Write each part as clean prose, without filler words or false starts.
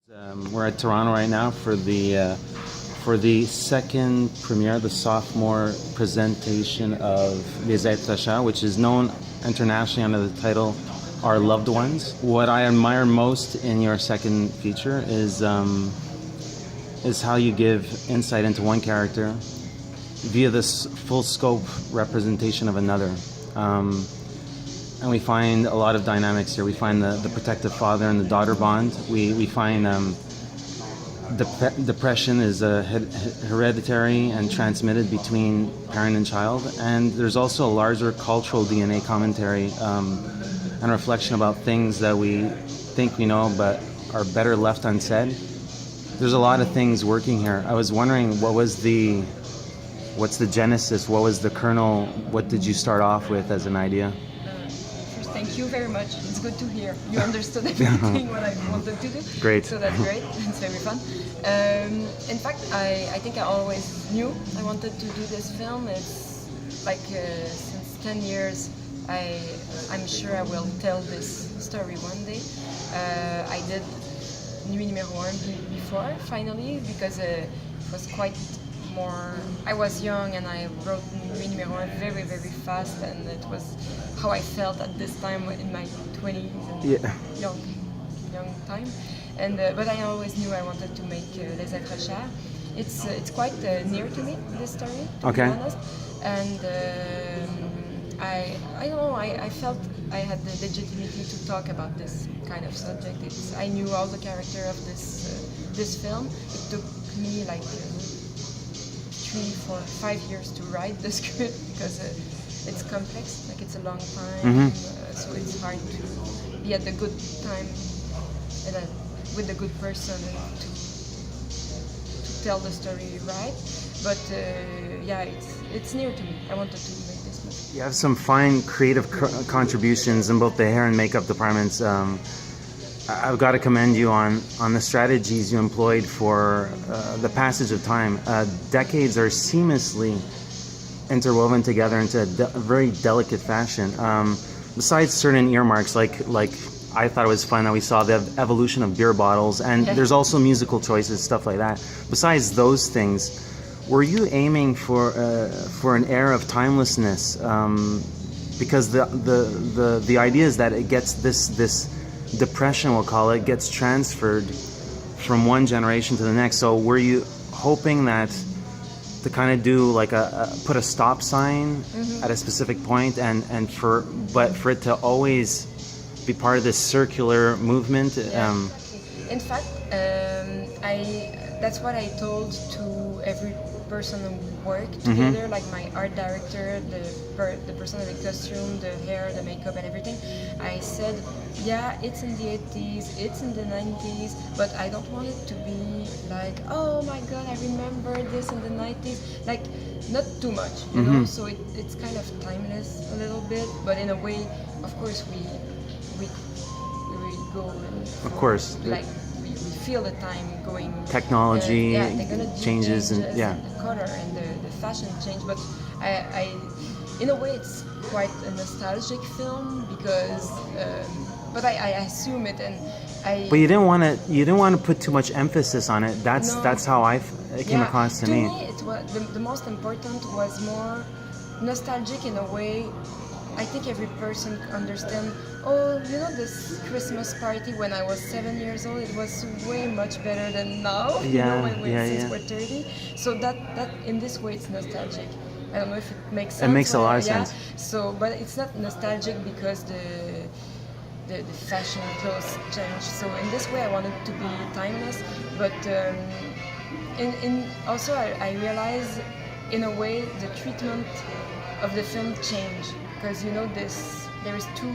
We're at Toronto right now for the second premiere, the sophomore presentation of Les Êtres, chers, which is known internationally under the title Our Loved Ones. What I admire most in your second feature is how you give insight into one character via this full scope representation of another. And we find a lot of dynamics here. We find the protective father and the daughter bond. We find depression is hereditary and transmitted between parent and child. And there's also a larger cultural DNA commentary and reflection about things that we think we know but are better left unsaid. There's a lot of things working here. I was wondering, what's the genesis? What was the kernel? What did you start off with as an idea? Thank you very much. It's good to hear. You understood everything what I wanted to do. Great. So that's great. It's very fun. In fact, I think I always knew I wanted to do this film. It's like since 10 years, I'm sure I will tell this story one day. I did Nuit numéro 1 before, finally, because it was quite more. I was young and I wrote Nuit numéro 1 very, very fast, and it was how I felt at this time in my 20s and young time. And but I always knew I wanted to make Les Êtres, chers. It's quite near to me, this story, to be honest. And I don't know, I felt I had the legitimacy to talk about this kind of subject. I knew all the character of this film. It took me like 3, 4, 5 years to write the script because it's complex, like it's a long time, so it's hard to be at the good time with the good person to tell the story right. But it's near to me. I wanted to make this movie. You have some fine creative contributions in both the hair and makeup departments. I've got to commend you on the strategies you employed for the passage of time. Decades are seamlessly interwoven together into a very delicate fashion. Besides certain earmarks, like I thought it was fun that we saw the evolution of beer bottles, and there's also musical choices, stuff like that. Besides those things, were you aiming for an air of timelessness? Because the idea is that it gets this depression, we'll call it, gets transferred from one generation to the next. So were you hoping that to kind of do like put a stop sign at a specific point, but for it to always be part of this circular movement? In fact, that's what I told to every person who worked together, like my art director, the person in the costume, the hair, the makeup and everything. I said, yeah, it's in the 80s, it's in the 90s, but I don't want it to be like, oh my god, I remember this in the 90s, like not too much, you know, so it's kind of timeless a little bit, but in a way, of course, we go and of course, like we feel the time going. Technology technology changes and the color and the fashion change, but I in a way it's quite a nostalgic film because but I assume it, and but you didn't want to put too much emphasis on it. That's how it came across to me. To me, it was the most important was more nostalgic in a way. I think every person understands, oh, you know, this Christmas party when I was 7 years old, it was way much better than now, since we're 30. So that in this way it's nostalgic. I don't know if it makes sense. It makes a lot of sense. So, but it's not nostalgic because the fashion clothes change. So in this way I wanted to be timeless, but also I realized in a way the treatment of the film changed. Because you know there is two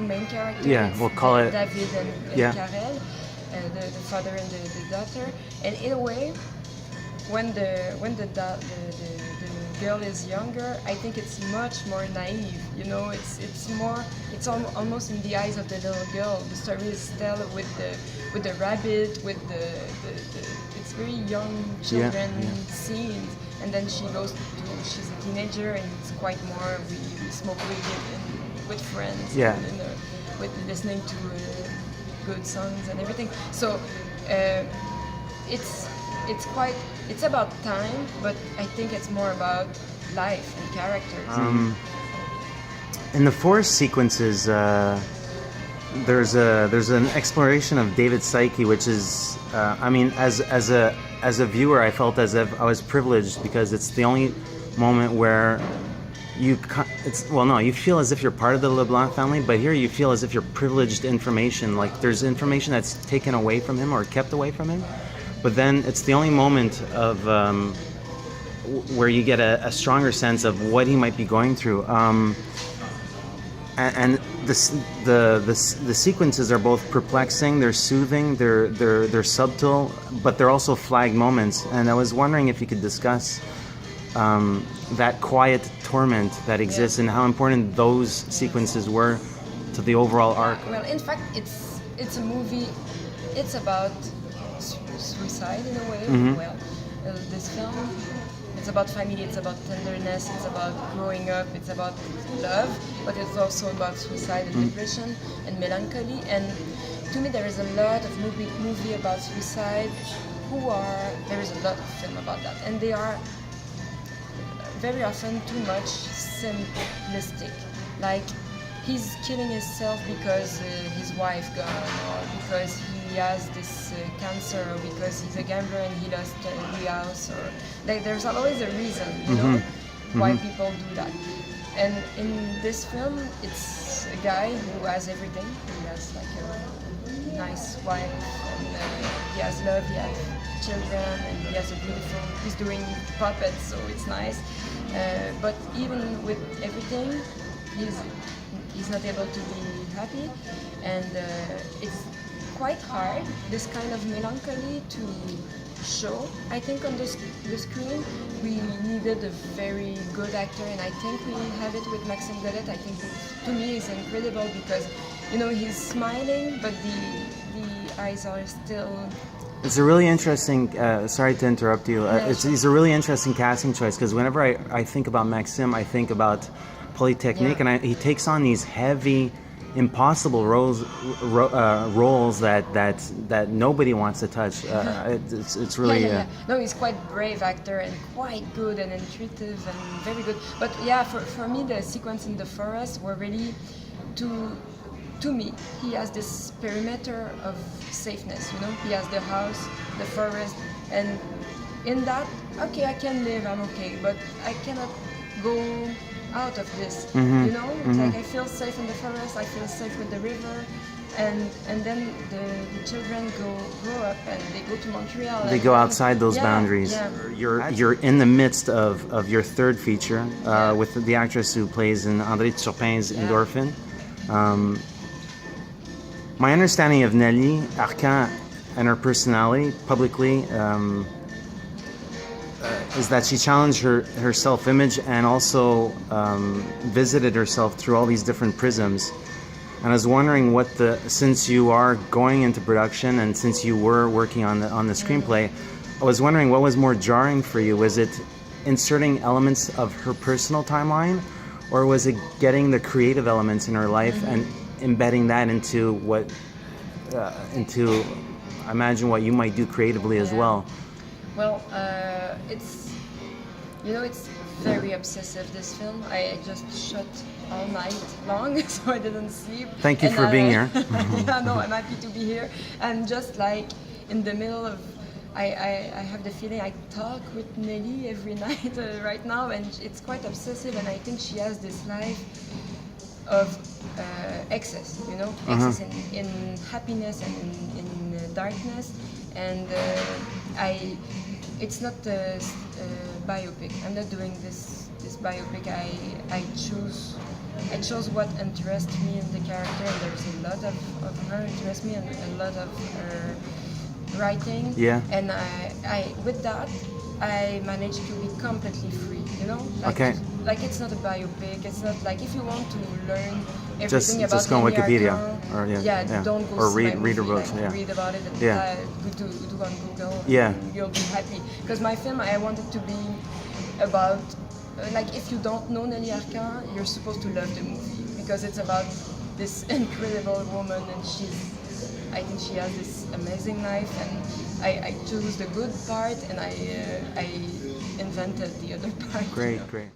main characters. Yeah, we'll call it David and Karelle, the father and the daughter. And in a way, when the girl is younger, I think it's much more naive. You know, it's almost in the eyes of the little girl. The story is told with the rabbit, with the it's very young children scenes. And then she's a teenager, and it's quite more, we smoke weed with friends, with listening to good songs and everything. So it's about time, but I think it's more about life and characters. In the forest sequences, there's an exploration of David's psyche, which is, I mean, as a viewer, I felt as if I was privileged because it's the only moment where you feel as if you're part of the LeBlanc family, but here you feel as if you're privileged information. Like there's information that's taken away from him or kept away from him, but then it's the only moment of where you get a stronger sense of what he might be going through. And the sequences are both perplexing, they're soothing, they're subtle, but they're also flag moments. And I was wondering if you could discuss that quiet torment that exists and how important those sequences were to the overall arc. Well, in fact, it's a movie. It's about suicide in a way. Mm-hmm. Well, this film. It's about family, it's about tenderness, it's about growing up, it's about love, but it's also about suicide and depression and melancholy. And to me, there is a lot of movie about suicide. There is a lot of film about that, and they are very often too much simplistic. Like he's killing himself because his wife gone, or because he has this cancer, or because he's a gambler and he lost the house, or like there's always a reason, you know, why people do that. And in this film, it's a guy who has everything. He has like a nice wife, and he has love, he has children, and he has he's doing puppets, so it's nice. But even with everything, he's not able to be happy, and it's quite hard, this kind of melancholy to show. I think on the screen we needed a very good actor, and I think we have it with Maxim Gaudette. I think to me is incredible because, you know, he's smiling, but the eyes are still... It's a really interesting, sorry to interrupt you, it's a really interesting casting choice because whenever I think about Maxim, I think about Polytechnique, and he takes on these heavy, impossible roles that nobody wants to touch. It's really... No, he's quite brave actor and quite good and intuitive and very good. But yeah, for me, the sequence in the forest were really to me, he has this perimeter of safeness, you know? He has the house, the forest, and in that, okay, I can live, I'm okay, but I cannot go out of this, you know? It's like I feel safe in the forest, I feel safe with the river, and then the children grow up and they go to Montreal. They go outside those boundaries. Yeah. You're in the midst of your third feature with the actress who plays in Landry-Desy Endorphin. My understanding of Nelly Arcan and her personality publicly is that she challenged her self-image and also visited herself through all these different prisms. And I was wondering since you are going into production and since you were working on the screenplay, I was wondering what was more jarring for you. Was it inserting elements of her personal timeline, or was it getting the creative elements in her life and embedding that into I imagine what you might do creatively as well? Well, it's very obsessive, this film. I just shot all night long, so I didn't sleep. Thank you for being here. Yeah, no, I'm happy to be here. And just like in the middle of, I have the feeling I talk with Nelly every night right now, and it's quite obsessive, and I think she has this life of excess, you know, excess in happiness and in darkness, and it's not a biopic. I'm not doing this biopic. I chose what interests me in the character, and there's a lot of her interests me, and a lot of her writing. Yeah. And I with that, I managed to be completely free, you know? Like it's not a biopic, it's not like if you want to learn everything about just go on Wikipedia. Don't go or read her books. Read about it and do on Google. You'll be happy. Because my film, I wanted to be about, like if you don't know Nelly Arcan, you're supposed to love the movie. Because it's about this incredible woman, and she's I think she has this amazing life, and I chose the good part, and I invented the other part. Great, great.